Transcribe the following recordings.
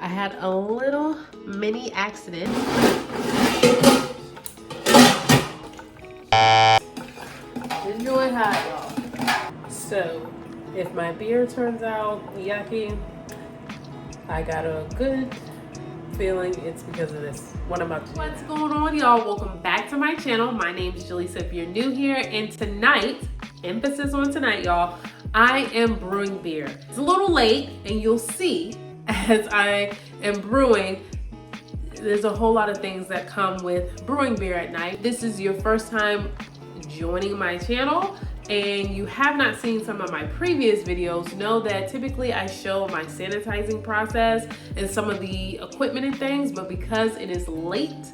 I had a little mini accident. Enjoy hot, y'all. So, if my beer turns out yucky, I got a good feeling it's because of this. What I'm about to do. What's going on, y'all? Welcome back to my channel. My name is Jaleesa if you're new here, and tonight, emphasis on tonight, y'all, I am brewing beer. It's a little late, and you'll see as I am brewing, there's a whole lot of things that come with brewing beer at night. This is your first time joining my channel and you have not seen some of my previous videos, know that typically I show my sanitizing process and some of the equipment and things, but because it is late,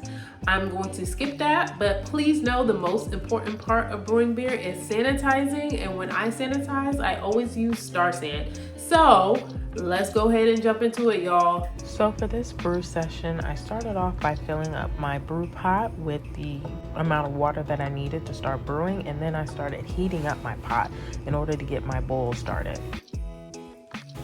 I'm going to skip that. But please know the most important part of brewing beer is sanitizing, and when I sanitize, I always use Star San. So let's go ahead and jump into it, y'all. So for this brew session, I started off by filling up my brew pot with the amount of water that I needed to start brewing, and then I started heating up my pot in order to get my bowl started.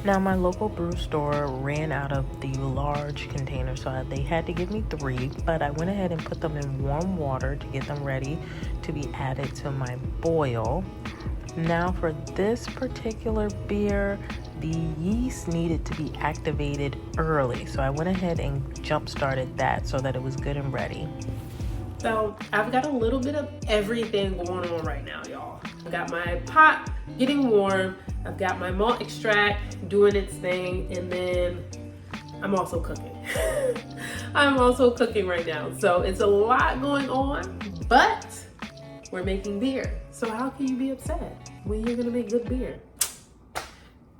Now my local brew store ran out of the large containers, so they had to give me 3, but I went ahead and put them in warm water to get them ready to be added to my boil. Now for this particular beer, the yeast needed to be activated early, so I went ahead and jump started that so that it was good and ready. So I've got a little bit of everything going on right now, y'all. I've got my pot getting warm, I've got my malt extract doing its thing, and then I'm also cooking. I'm also cooking right now. So it's a lot going on, but we're making beer. So how can you be upset when you're gonna make good beer?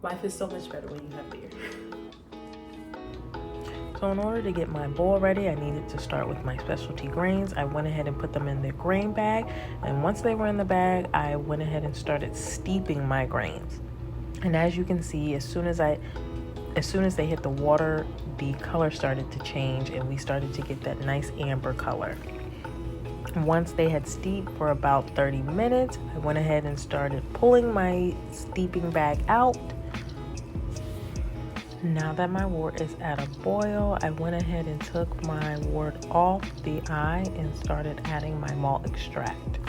Life is so much better when you have beer. So in order to get my bowl ready, I needed to start with my specialty grains. I went ahead and put them in the grain bag, and once they were in the bag, I went ahead and started steeping my grains. And as you can see, as soon as they hit the water, the color started to change and we started to get that nice amber color. Once they had steeped for about 30 minutes, I went ahead and started pulling my steeping bag out. Now that my wort is at a boil, I went ahead and took my wort off the eye and started adding my malt extract.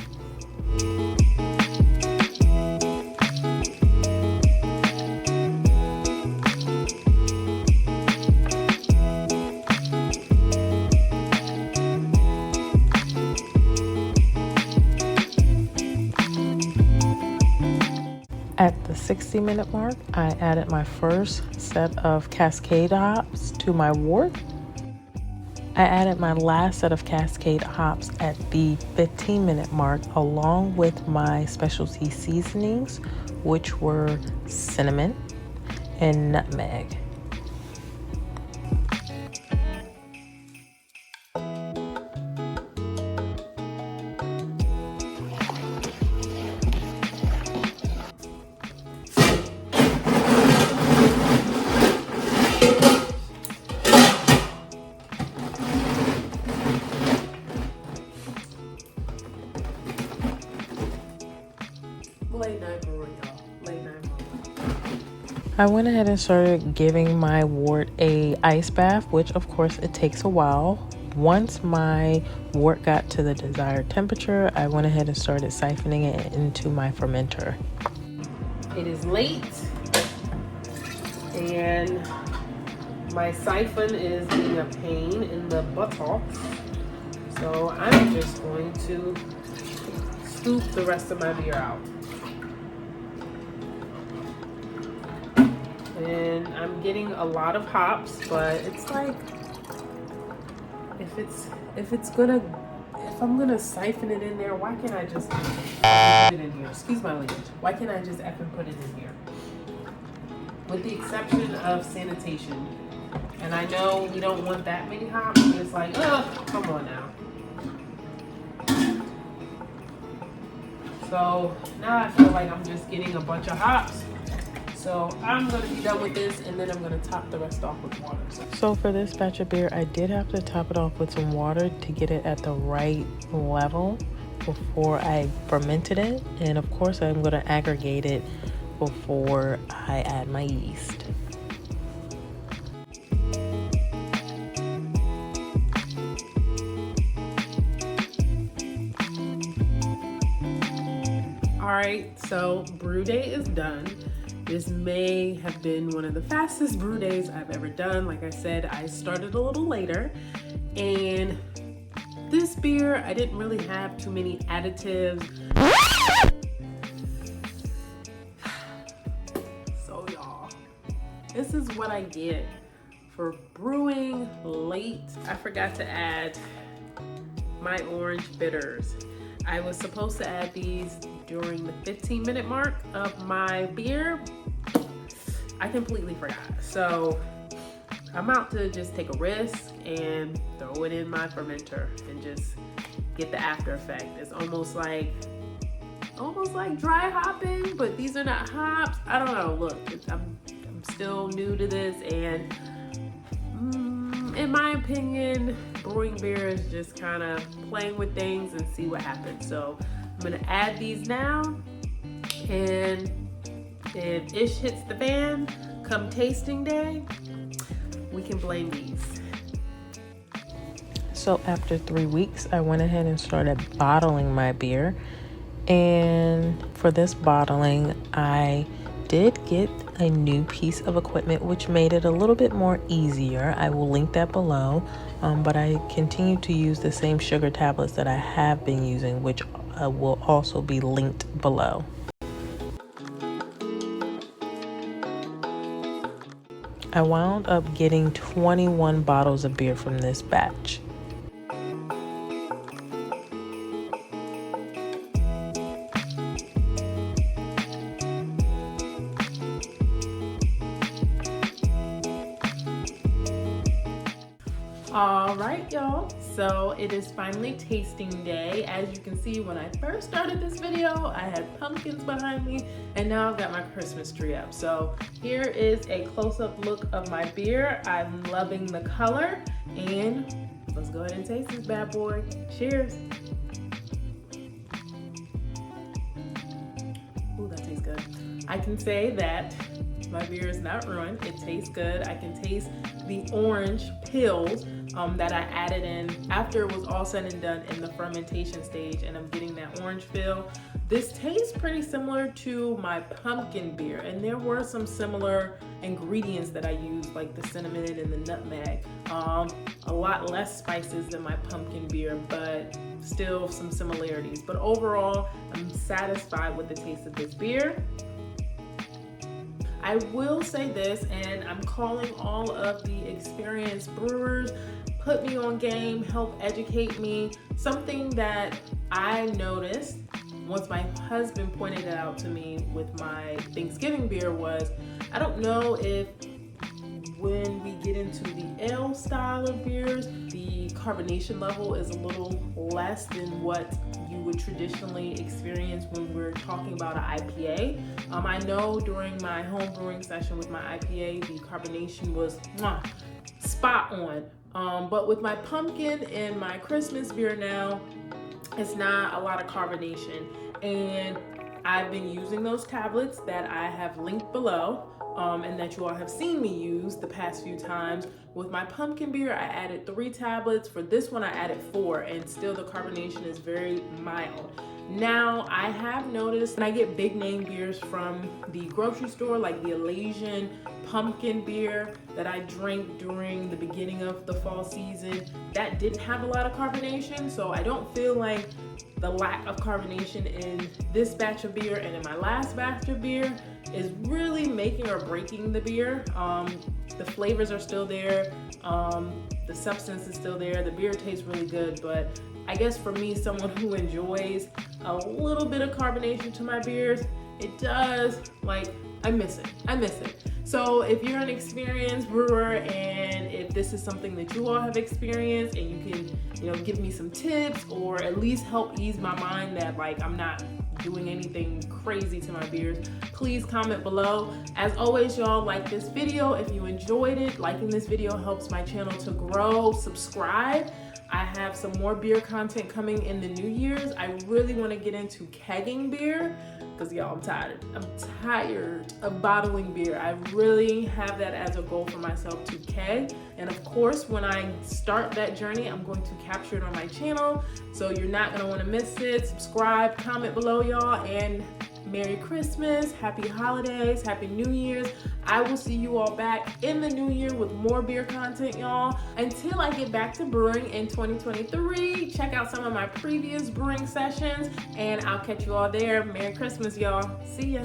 At the 60-minute mark, I added my first set of Cascade hops to my wort. I added my last set of Cascade hops at the 15-minute mark, along with my specialty seasonings, which were cinnamon and nutmeg. Late night brewing, y'all. Late night brewing. I went ahead and started giving my wort a ice bath, which of course it takes a while. Once my wort got to the desired temperature, I went ahead and started siphoning it into my fermenter. It is late and my siphon is being a pain in the buttocks. So I'm just going to scoop the rest of my beer out. And I'm getting a lot of hops, but it's like if I'm gonna siphon it in there, why can't I just put it in here? Excuse my language. Why can't I just effing put it in here? With the exception of sanitation. And I know we don't want that many hops, but it's like, oh, come on now. So now I feel like I'm just getting a bunch of hops. So I'm going to be done with this, and then I'm going to top the rest off with water. So for this batch of beer, I did have to top it off with some water to get it at the right level before I fermented it. And of course, I'm going to aggregate it before I add my yeast. right, so brew day is done. This may have been one of the fastest brew days I've ever done. Like I said, I started a little later, and this beer, I didn't really have too many additives. So y'all, this is what I get for brewing late. I forgot to add my orange bitters. I was supposed to add these during the 15-minute mark of my beer. I completely forgot. So I'm about to just take a risk and throw it in my fermenter and just get the after effect. It's almost like dry hopping, but these are not hops. I don't know. Look, I'm still new to this, and in my opinion, brewing beer is just kind of playing with things and see what happens. So I'm gonna add these now, and if ish hits the fan come tasting day, we can blame these. So after 3 weeks, I went ahead and started bottling my beer. And for this bottling, I did get a new piece of equipment which made it a little bit more easier. I will link that below, but I continue to use the same sugar tablets that I have been using, which will also be linked below. I wound up getting 21 bottles of beer from this batch. All right, y'all, so it is finally tasting day. As you can see, when I first started this video, I had pumpkins behind me, and now I've got my Christmas tree up. So here is a close-up look of my beer. I'm loving the color, and let's go ahead and taste this bad boy. Cheers. Ooh, that tastes good. I can say that my beer is not ruined. It tastes good. I can taste the orange pills that I added in after it was all said and done in the fermentation stage, and I'm getting that orange feel. This tastes pretty similar to my pumpkin beer, and there were some similar ingredients that I used, like the cinnamon and the nutmeg. A lot less spices than my pumpkin beer, but still some similarities. But overall, I'm satisfied with the taste of this beer. I will say this, and I'm calling all of the experienced brewers, put me on game, help educate me. Something that I noticed once my husband pointed it out to me with my Thanksgiving beer was, I don't know if when we get into the ale style of beers, the carbonation level is a little less than what you would traditionally experience when we're talking about an IPA. I know during my home brewing session with my IPA, the carbonation was spot on. But with my pumpkin and my Christmas beer now, it's not a lot of carbonation. And I've been using those tablets that I have linked below, and that you all have seen me use the past few times. With my pumpkin beer, I added 3 tablets. For this one, I added 4, and still the carbonation is very mild. Now, I have noticed when I get big name beers from the grocery store, like the Elasian pumpkin beer that I drank during the beginning of the fall season, that didn't have a lot of carbonation, so I don't feel like the lack of carbonation in this batch of beer and in my last batch of beer is really making or breaking the beer. The flavors are still there, the substance is still there, the beer tastes really good, but I guess for me, someone who enjoys a little bit of carbonation to my beers, it does, like, I miss it. So if you're an experienced brewer, and if this is something that you all have experienced, and you can, give me some tips, or at least help ease my mind that, like, I'm not doing anything crazy to my beers, please comment below. As always, y'all, like this video if you enjoyed it. Liking this video helps my channel to grow. Subscribe. I have some more beer content coming in the New Year's. I really want to get into kegging beer because, y'all, I'm tired of bottling beer. I really have that as a goal for myself to keg. And of course, when I start that journey, I'm going to capture it on my channel. So you're not going to want to miss it. Subscribe, comment below, y'all, and Merry Christmas, Happy Holidays, Happy New Year's. I will see you all back in the new year with more beer content, y'all. Until I get back to brewing in 2023, check out some of my previous brewing sessions, and I'll catch you all there. Merry Christmas, y'all. See ya.